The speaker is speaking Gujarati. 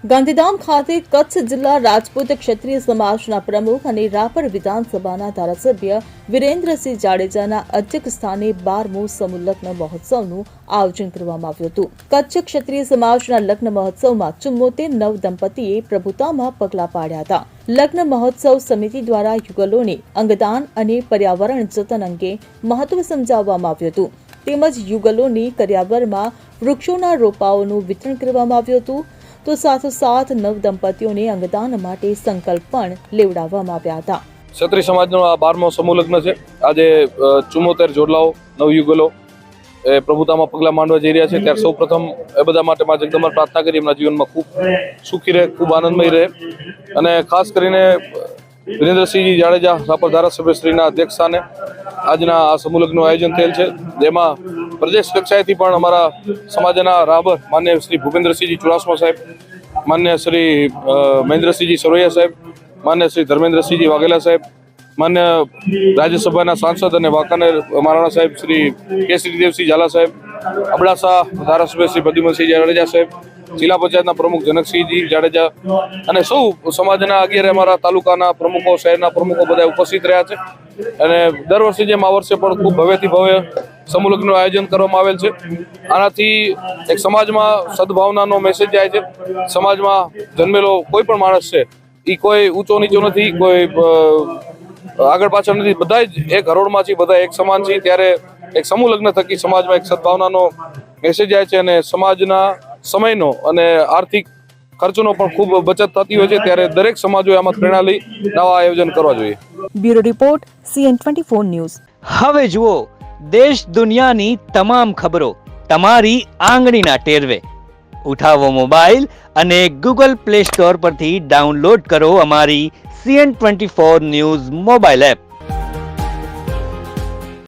ગાંધીધામ ખાતે કચ્છ જિલ્લા રાજપૂત ક્ષત્રિય સમાજના પ્રમુખ અને રાપર વિધાનસભાના ધારાસભ્ય વિરેન્દ્રસિંહ જાડેજાના અધ્યક્ષ સ્થાને 12મો સમૂહ લગ્ન મહોત્સવનું આયોજન કરવામાં આવ્યું હતું। કચ્છ ક્ષત્રિય સમાજના લગ્ન મહોત્સવમાં 74 નવ દંપતીએ પ્રભુતામાં પગલાં પાડ્યા હતા। લગ્ન મહોત્સવ સમિતિ દ્વારા યુગલોને અંગદાન અને પર્યાવરણ જતન અંગે મહત્વ સમજાવવામાં આવ્યું હતું તેમજ યુગલોની કર્યાવરમાં વૃક્ષોના રોપાઓનું વિતરણ કરવામાં આવ્યું હતું તો સાથોસાથ નવ દંપતીઓને અંગદાન માટે સંકલ્પ પણ લેવડાવવામાં આવ્યા હતા। ક્ષત્રિય સમાજનો આ 12મો સમૂહ લગ્ન છે। આજે 74 જોડલાઓ નવયુગલો એ પ્રભુતામાં પગલાં માંડવા જઈ રહ્યા છે। ત્યારે સૌપ્રથમ એ બધા માટે માં જગદંબાને પ્રાર્થના કરી એમના જીવનમાં ખૂબ સુખી રહે, ખૂબ આનંદમય રહે અને ખાસ કરીને વિરેન્દ્રસિંહજી જાડેજા રાપર ધારાસભ્યશ્રીના અધ્યક્ષ સ્થાને આજના આ સમૂહ લગ્નનું આયોજન થયેલ છે, જેમાં પ્રદેશ કક્ષાએથી પણ અમારા સમાજના રાબર માન્ય શ્રી ભૂપેન્દ્રસિંહજી ચુડાસમા સાહેબ, માન્ય શ્રી મહેન્દ્રસિંહજી સરવૈયા સાહેબ, માન્ય શ્રી ધર્મેન્દ્રસિંહજી વાઘેલા સાહેબ, માન્ય રાજ્યસભાના સાંસદ અને વાંકાનેર મહારાણા સાહેબ શ્રી કેસરીદેવસિંહ ઝાલા સાહેબ, અબડાસા ધારાસભ્ય શ્રી પ્રદ્યુમનસિંહ જાડેજા સાહેબ, જિલ્લા પંચાયતના પ્રમુખ જનકસિંહજી જાડેજા અને સૌ સમાજના અગિયારે અમારા તાલુકાના પ્રમુખો, શહેરના પ્રમુખો બધા ઉપસ્થિત રહ્યા છે અને દર વર્ષે જેમ આ વર્ષે પણ ખૂબ ભવ્યથી ભવ્ય સમૂહ લગ્નનું આયોજન કરવામાં આવેલ છે। આનાથી એક સમાજમાં સદભાવનાનો મેસેજ જાય છે। સમાજમાં જન્મેલો કોઈ પણ માણસ છે એ કોઈ ઊંચો નીચો નથી, કોઈ આગળ પાછળ નથી, બધા જ એક હરોળમાં છે, બધા એક સમાન છે। ત્યારે એક સમૂહ લગ્ન થકી સમાજમાં એક સદભાવનાનો મેસેજ જાય છે અને સમાજના સમયનો અને આર્થિક ખર્ચનો પણ ખૂબ બચત થતી હોય છે। ત્યારે દરેક સમાજોએ આમાં પ્રેરણા લઈ નવા આયોજન કરવા જોઈએ। Bureau report CN24 news. હવે જુઓ દેશ દુનિયાની તમામ ખબરો તમારી આંગળીના ટેરવે। ઉઠાવો મોબાઈલ અને Google Play Store પરથી ડાઉનલોડ કરો અમારી CN24 ન્યૂઝ મોબાઈલ એપ।